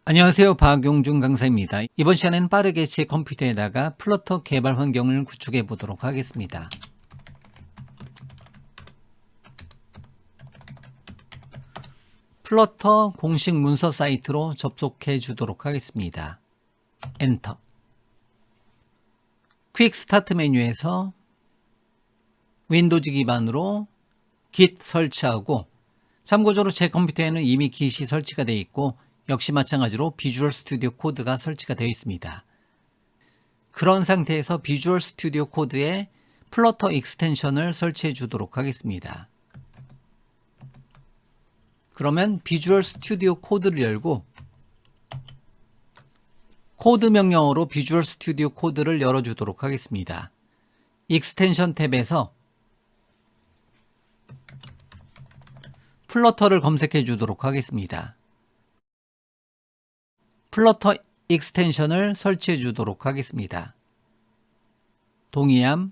안녕하세요. 박용준 강사입니다. 이번 시간에는 빠르게 제 컴퓨터에다가 플러터 개발 환경을 구축해 보도록 하겠습니다. 플러터 공식 문서 사이트로 접속해 주도록 하겠습니다. 엔터. 퀵 스타트 메뉴에서 윈도우즈 기반으로 git 설치하고, 참고적으로 제 컴퓨터에는 이미 git이 설치가 되어 있고 역시 마찬가지로 비주얼 스튜디오 코드가 설치가 되어 있습니다. 그런 상태에서 비주얼 스튜디오 코드에 플러터 익스텐션을 설치해 주도록 하겠습니다. 그러면 비주얼 스튜디오 코드를 열고 코드 명령어로 비주얼 스튜디오 코드를 열어주도록 하겠습니다. 익스텐션 탭에서 플러터를 검색해 주도록 하겠습니다. 플러터 익스텐션을 설치해 주도록 하겠습니다. 동의함.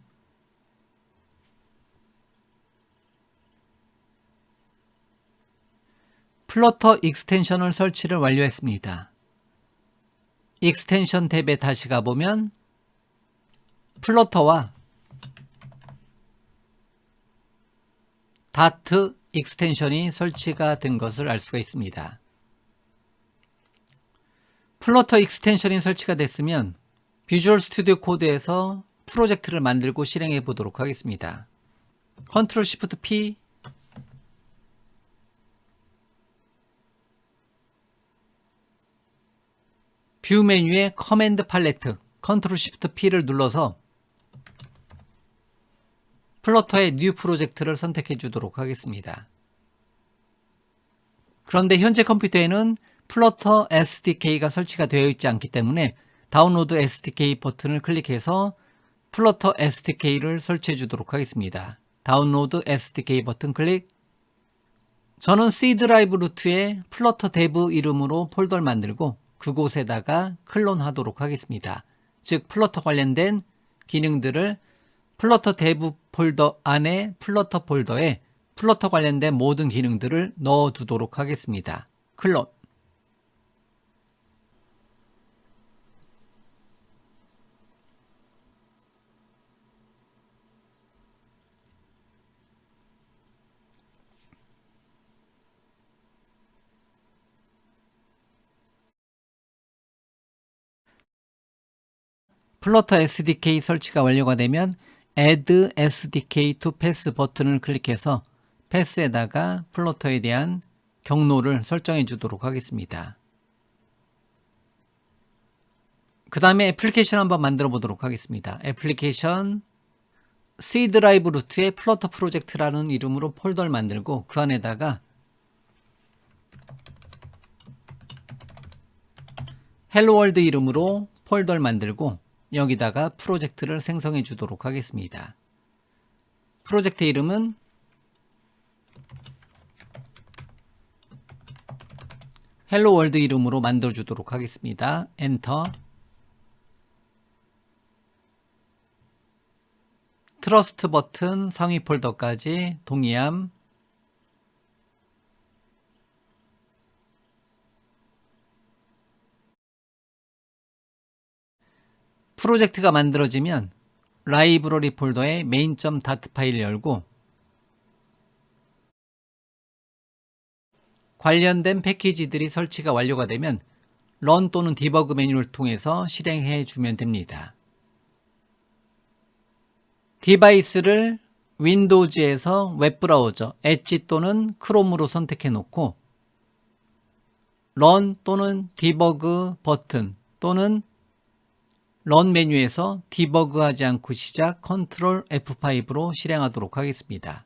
플러터 익스텐션을 설치를 완료했습니다. 익스텐션 탭에 다시 가보면 플러터와 다트 익스텐션이 설치가 된 것을 알 수가 있습니다. 플러터 익스텐션이 설치가 됐으면 비주얼 스튜디오 코드에서 프로젝트를 만들고 실행해 보도록 하겠습니다. 컨트롤 시프트 P, 뷰 메뉴의 커맨드 팔레트 컨트롤 시프트 P를 눌러서 플러터의 뉴 프로젝트를 선택해 주도록 하겠습니다. 그런데 현재 컴퓨터에는 플러터 SDK가 설치가 되어 있지 않기 때문에 다운로드 SDK 버튼을 클릭해서 플러터 SDK를 설치해 주도록 하겠습니다. 다운로드 SDK 버튼 클릭. 저는 C 드라이브 루트에 플러터 데브 이름으로 폴더를 만들고 그곳에다가 클론하도록 하겠습니다. 즉 플러터 관련된 기능들을 플러터 데브 폴더 안에 플러터 폴더에 플러터 관련된 모든 기능들을 넣어두도록 하겠습니다. 클론. 플러터 SDK 설치가 완료가 되면 Add SDK to Pass 버튼을 클릭해서 패스에다가 플러터에 대한 경로를 설정해 주도록 하겠습니다. 그 다음에 애플리케이션 한번 만들어 보도록 하겠습니다. 애플리케이션 C 드라이브 루트에 플러터 프로젝트라는 이름으로 폴더를 만들고 그 안에다가 헬로월드 이름으로 폴더를 만들고 여기다가 프로젝트를 생성해 주도록 하겠습니다. 프로젝트 이름은 헬로월드 이름으로 만들어 주도록 하겠습니다. 엔터. 트러스트 버튼 상위 폴더까지 동의함. 프로젝트가 만들어지면 라이브러리 폴더에 main.dat 파일을 열고 관련된 패키지들이 설치가 완료가 되면 런 또는 디버그 메뉴를 통해서 실행해 주면 됩니다. 디바이스를 윈도우즈에서 웹브라우저, 엣지 또는 크롬으로 선택해 놓고 런 또는 디버그 버튼 또는 런 메뉴에서 디버그하지 않고 시작 컨트롤 F5로 실행하도록 하겠습니다.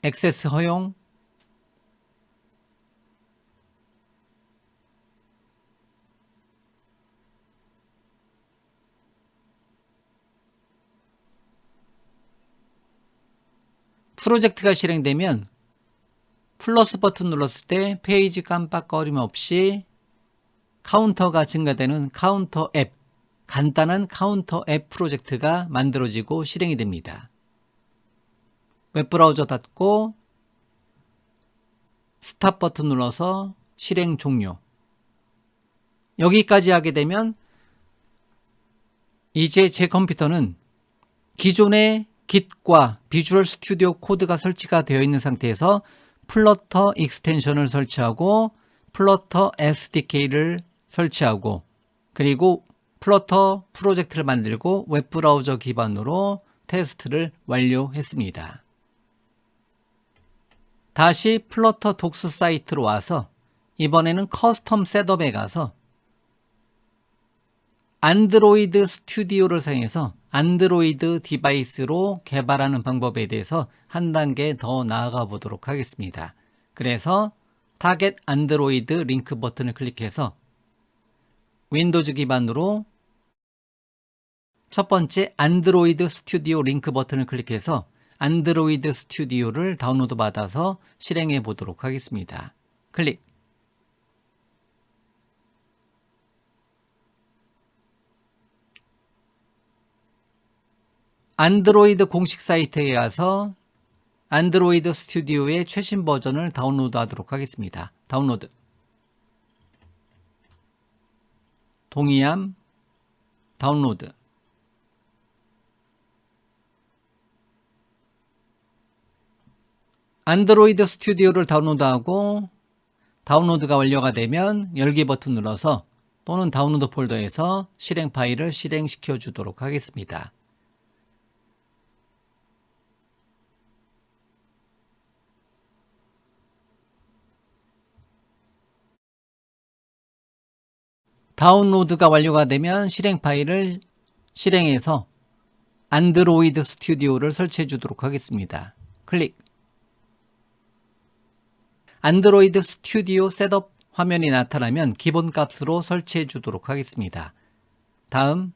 액세스 허용. 프로젝트가 실행되면 플러스 버튼 눌렀을 때 페이지 깜빡거림 없이 카운터가 증가되는 카운터 앱, 간단한 카운터 앱 프로젝트가 만들어지고 실행이 됩니다. 웹브라우저 닫고 스탑 버튼 눌러서 실행 종료. 여기까지 하게 되면 이제 제 컴퓨터는 기존의 Git과 비주얼 스튜디오 코드가 설치가 되어 있는 상태에서 플러터 익스텐션을 설치하고 플러터 SDK를 설치하고 그리고 플러터 프로젝트를 만들고 웹브라우저 기반으로 테스트를 완료했습니다. 다시 플러터 독스 사이트로 와서 이번에는 커스텀 셋업에 가서 안드로이드 스튜디오를 사용해서 안드로이드 디바이스로 개발하는 방법에 대해서 한 단계 더 나아가 보도록 하겠습니다. 그래서 타겟 안드로이드 링크 버튼을 클릭해서 윈도우즈 기반으로 첫 번째 안드로이드 스튜디오 링크 버튼을 클릭해서 안드로이드 스튜디오를 다운로드 받아서 실행해 보도록 하겠습니다. 클릭. 안드로이드 공식 사이트에 가서 안드로이드 스튜디오의 최신 버전을 다운로드 하도록 하겠습니다. 다운로드. 동의함. 다운로드. 안드로이드 스튜디오를 다운로드하고 다운로드가 완료가 되면 열기 버튼 눌러서 또는 다운로드 폴더에서 실행 파일을 실행시켜 주도록 하겠습니다. 다운로드가 완료가 되면 실행 파일을 실행해서 안드로이드 스튜디오를 설치해 주도록 하겠습니다. 클릭. 안드로이드 스튜디오 셋업 화면이 나타나면 기본 값으로 설치해 주도록 하겠습니다. 다음,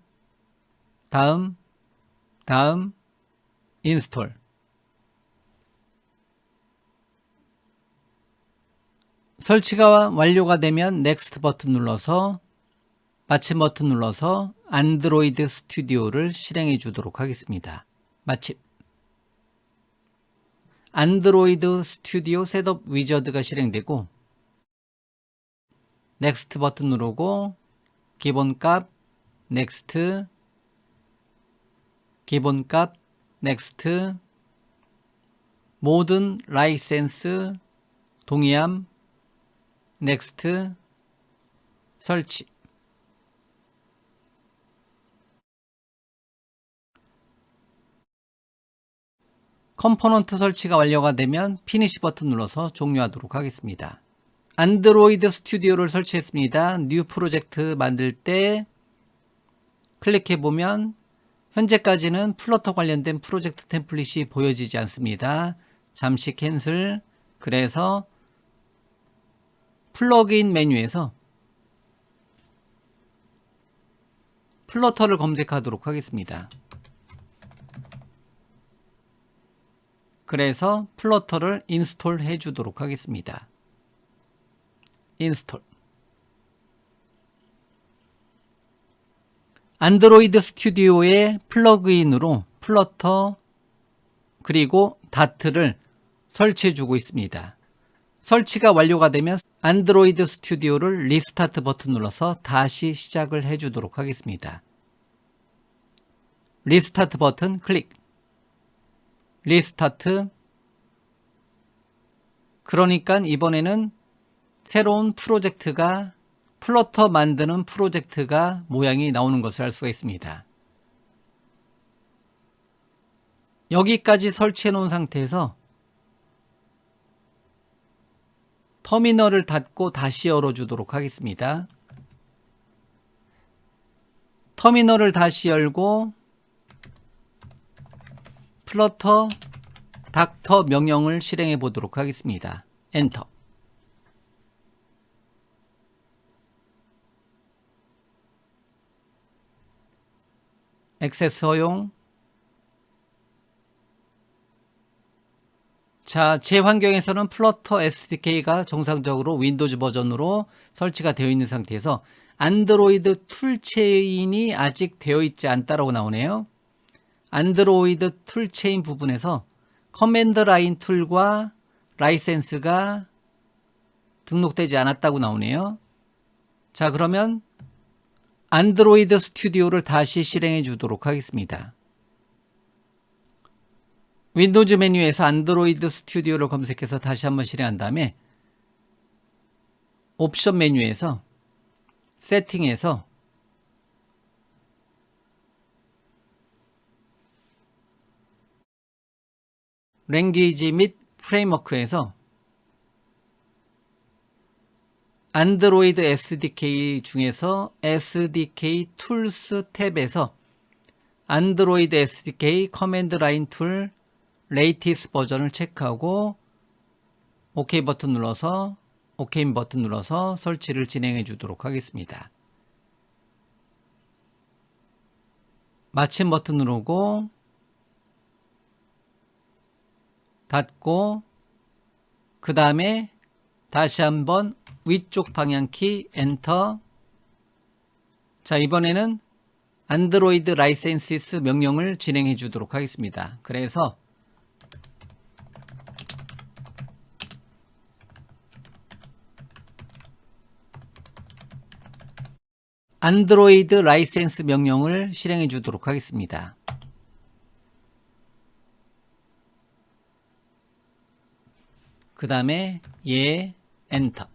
인스톨. 설치가 완료가 되면 넥스트 버튼 눌러서 마침 버튼 눌러서 안드로이드 스튜디오를 실행해 주도록 하겠습니다. 마침. 안드로이드 스튜디오 셋업 위저드가 실행되고 넥스트 버튼 누르고 기본값 넥스트, 기본값 넥스트, 모든 라이센스 동의함 넥스트, 설치. 컴포넌트 설치가 완료가 되면 피니시 버튼 눌러서 종료하도록 하겠습니다. 안드로이드 스튜디오를 설치했습니다. 뉴 프로젝트 만들 때 클릭해 보면 현재까지는 플러터 관련된 프로젝트 템플릿이 보여지지 않습니다. 잠시 캔슬. 그래서 플러그인 메뉴에서 플러터를 검색하도록 하겠습니다. 그래서 플러터를 인스톨 해 주도록 하겠습니다. 인스톨. 안드로이드 스튜디오의 플러그인으로 플러터 그리고 다트를 설치해 주고 있습니다. 설치가 완료가 되면 안드로이드 스튜디오를 리스타트 버튼 눌러서 다시 시작을 해 주도록 하겠습니다. 리스타트 버튼 클릭. 리스타트. 그러니까 이번에는 새로운 프로젝트가 플러터 만드는 프로젝트가 모양이 나오는 것을 알 수가 있습니다. 여기까지 설치해 놓은 상태에서 터미널을 닫고 다시 열어주도록 하겠습니다. 터미널을 다시 열고 플러터 닥터 명령을 실행해 보도록 하겠습니다. 엔터. 액세스 허용. 자, 제 환경에서는 플러터 SDK가 정상적으로 윈도우즈 버전으로 설치가 되어 있는 상태에서 안드로이드 툴체인이 아직 되어 있지 않다라고 나오네요. 안드로이드 툴체인 부분에서 커맨드 라인 툴과 라이센스가 등록되지 않았다고 나오네요. 자, 그러면 안드로이드 스튜디오를 다시 실행해 주도록 하겠습니다. 윈도우즈 메뉴에서 안드로이드 스튜디오를 검색해서 다시 한번 실행한 다음에 옵션 메뉴에서 세팅에서 랭귀지 및 프레임워크에서 안드로이드 SDK 중에서 SDK 툴스 탭에서 안드로이드 SDK 커맨드 라인 툴 레이티스 버전을 체크하고 OK 버튼 눌러서 OK 버튼 눌러서 설치를 진행해 주도록 하겠습니다. 마침 버튼 누르고 닫고 그 다음에 다시 한번 위쪽 방향키 엔터. 자, 이번에는 안드로이드 라이센시스 명령을 진행해 주도록 하겠습니다. 그래서 안드로이드 라이센스 명령을 실행해 주도록 하겠습니다. 그 다음에 예 엔터,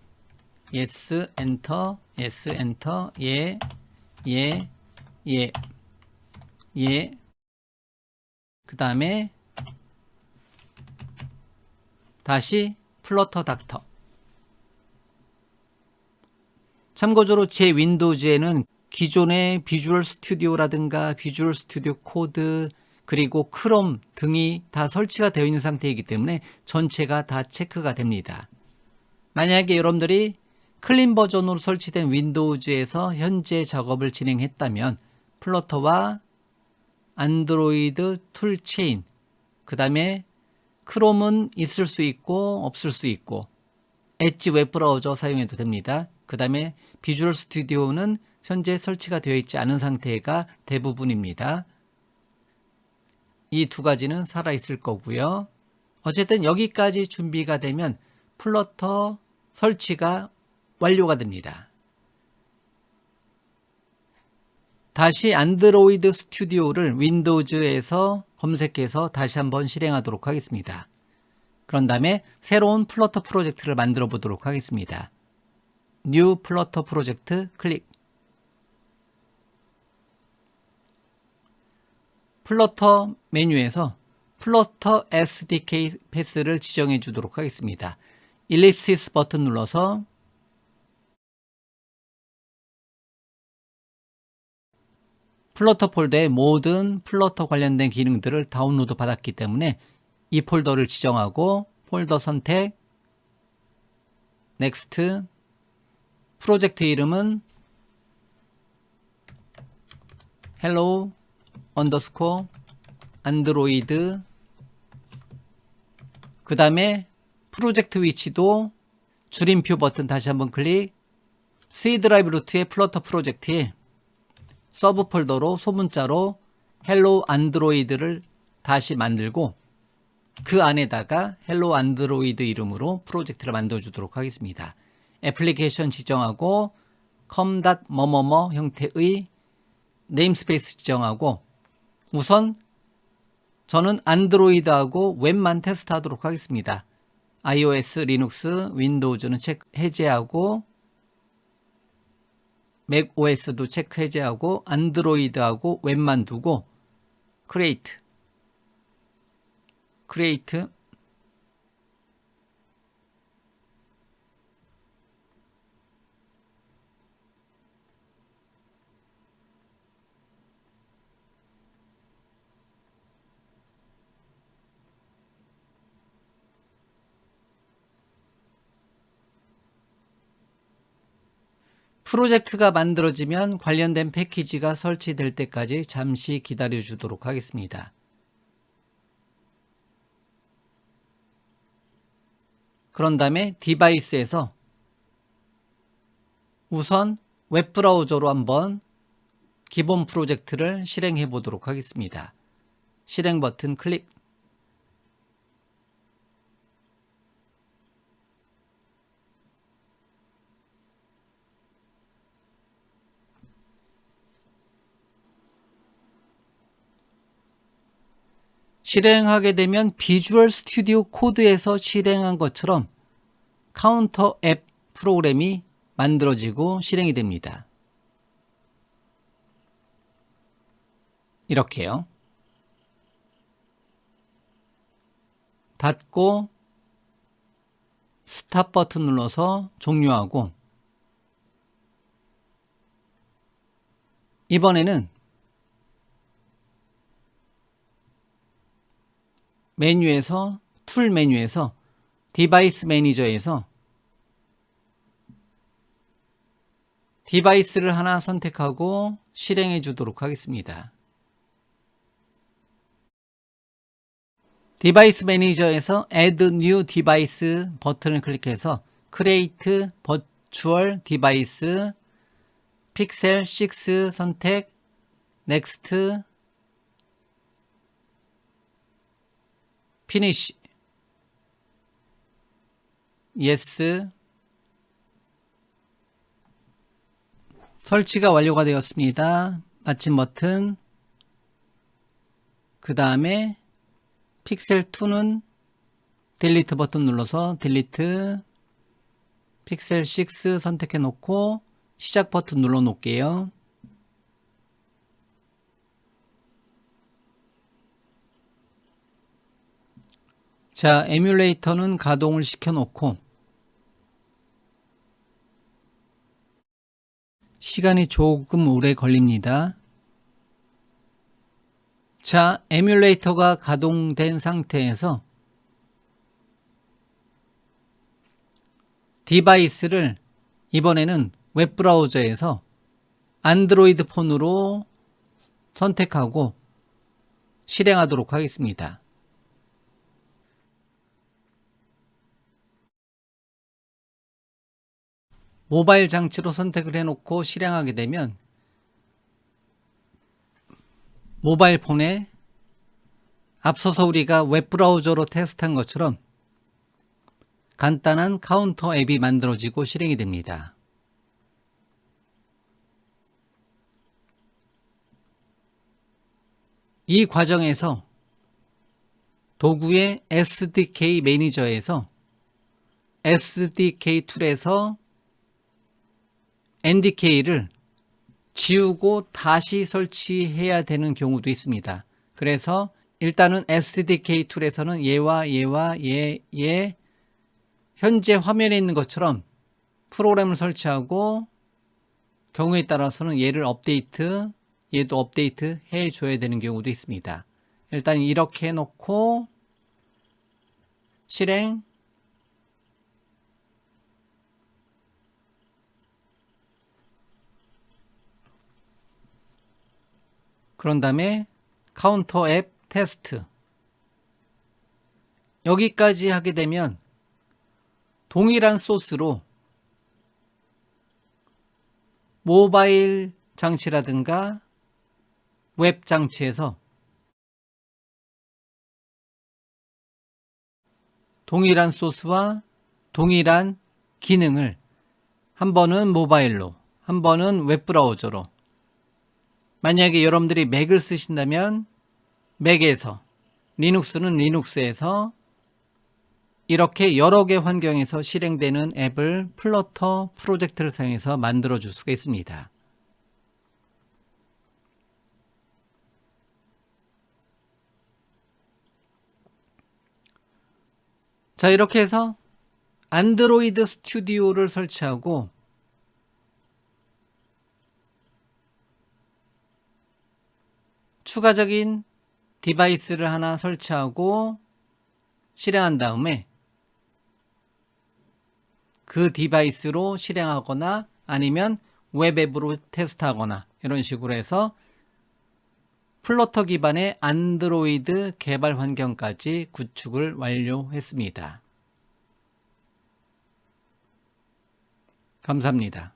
예스 엔터, 예스 엔터, 예 그 다음에 다시 플러터 닥터. 참고적으로 제 윈도우즈에는 기존의 비주얼 스튜디오라든가 비주얼 스튜디오 코드 그리고 크롬 등이 다 설치가 되어 있는 상태이기 때문에 전체가 다 체크가 됩니다. 만약에 여러분들이 클린 버전으로 설치된 윈도우즈에서 현재 작업을 진행했다면 플러터와 안드로이드 툴체인, 그 다음에 크롬은 있을 수 있고 없을 수 있고 엣지 웹브라우저 사용해도 됩니다. 그 다음에 비주얼 스튜디오는 현재 설치가 되어 있지 않은 상태가 대부분입니다. 이 두 가지는 살아있을 거고요. 어쨌든 여기까지 준비가 되면 플러터 설치가 완료가 됩니다. 다시 안드로이드 스튜디오를 윈도우즈에서 검색해서 다시 한번 실행하도록 하겠습니다. 그런 다음에 새로운 플러터 프로젝트를 만들어 보도록 하겠습니다. 뉴 플러터 프로젝트 클릭. 플러터 메뉴에서 플러터 SDK 패스를 지정해 주도록 하겠습니다. 일립시스 버튼 눌러서 플러터 폴더에 모든 플러터 관련된 기능들을 다운로드 받았기 때문에 이 폴더를 지정하고 폴더 선택, 넥스트, 프로젝트 이름은 hello 언더스코어 안드로이드, 그 다음에 프로젝트 위치도 줄임표 버튼 다시 한번 클릭, C 드라이브 루트의 플러터 프로젝트에 서브 폴더로 소문자로 헬로 안드로이드를 다시 만들고 그 안에다가 헬로 안드로이드 이름으로 프로젝트를 만들어 주도록 하겠습니다. 애플리케이션 지정하고 com.뭐뭐뭐 형태의 네임스페이스 지정하고 우선 저는 안드로이드하고 웹만 테스트하도록 하겠습니다. iOS, 리눅스, 윈도우즈는 체크 해제하고 맥 OS도 체크 해제하고 안드로이드하고 웹만 두고 크리에이트 프로젝트가 만들어지면 관련된 패키지가 설치될 때까지 잠시 기다려 주도록 하겠습니다. 그런 다음에 디바이스에서 우선 웹브라우저로 한번 기본 프로젝트를 실행해 보도록 하겠습니다. 실행 버튼 클릭. 실행하게 되면 비주얼 스튜디오 코드에서 실행한 것처럼 카운터 앱 프로그램이 만들어지고 실행이 됩니다. 이렇게요. 닫고 스탑 버튼 눌러서 종료하고, 이번에는 메뉴에서 툴 메뉴에서 디바이스 매니저에서 디바이스를 하나 선택하고 실행해 주도록 하겠습니다. 디바이스 매니저에서 Add New Device 버튼을 클릭해서 Create Virtual Device 픽셀 6 선택, Next, Finish, Yes. 설치가 완료가 되었습니다. 마침 버튼. 그 다음에 픽셀 2는 딜리트 버튼 눌러서 딜리트, 픽셀 6 선택해 놓고 시작 버튼 눌러 놓을게요. 자, 에뮬레이터는 가동을 시켜 놓고 시간이 조금 오래 걸립니다. 자, 에뮬레이터가 가동된 상태에서 디바이스를 이번에는 웹브라우저에서 안드로이드 폰으로 선택하고 실행하도록 하겠습니다. 모바일 장치로 선택을 해놓고 실행하게 되면 모바일 폰에 앞서서 우리가 웹브라우저로 테스트한 것처럼 간단한 카운터 앱이 만들어지고 실행이 됩니다. 이 과정에서 도구의 SDK 매니저에서 SDK 툴에서 NDK를 지우고 다시 설치해야 되는 경우도 있습니다. 그래서 일단은 SDK 툴에서는 얘와 얘 현재 화면에 있는 것처럼 프로그램을 설치하고 경우에 따라서는 얘를 업데이트, 얘도 업데이트 해줘야 되는 경우도 있습니다. 일단 이렇게 해놓고 실행, 그런 다음에 카운터 앱 테스트, 여기까지 하게 되면 동일한 소스로 모바일 장치라든가 웹 장치에서 동일한 소스와 동일한 기능을 한 번은 모바일로, 한 번은 웹브라우저로, 만약에 여러분들이 맥을 쓰신다면 맥에서, 리눅스는 리눅스에서 이렇게 여러 개 환경에서 실행되는 앱을 플러터 프로젝트를 사용해서 만들어 줄 수가 있습니다. 자, 이렇게 해서 안드로이드 스튜디오를 설치하고 추가적인 디바이스를 하나 설치하고 실행한 다음에 그 디바이스로 실행하거나 아니면 웹앱으로 테스트하거나 이런 식으로 해서 플러터 기반의 안드로이드 개발 환경까지 구축을 완료했습니다. 감사합니다.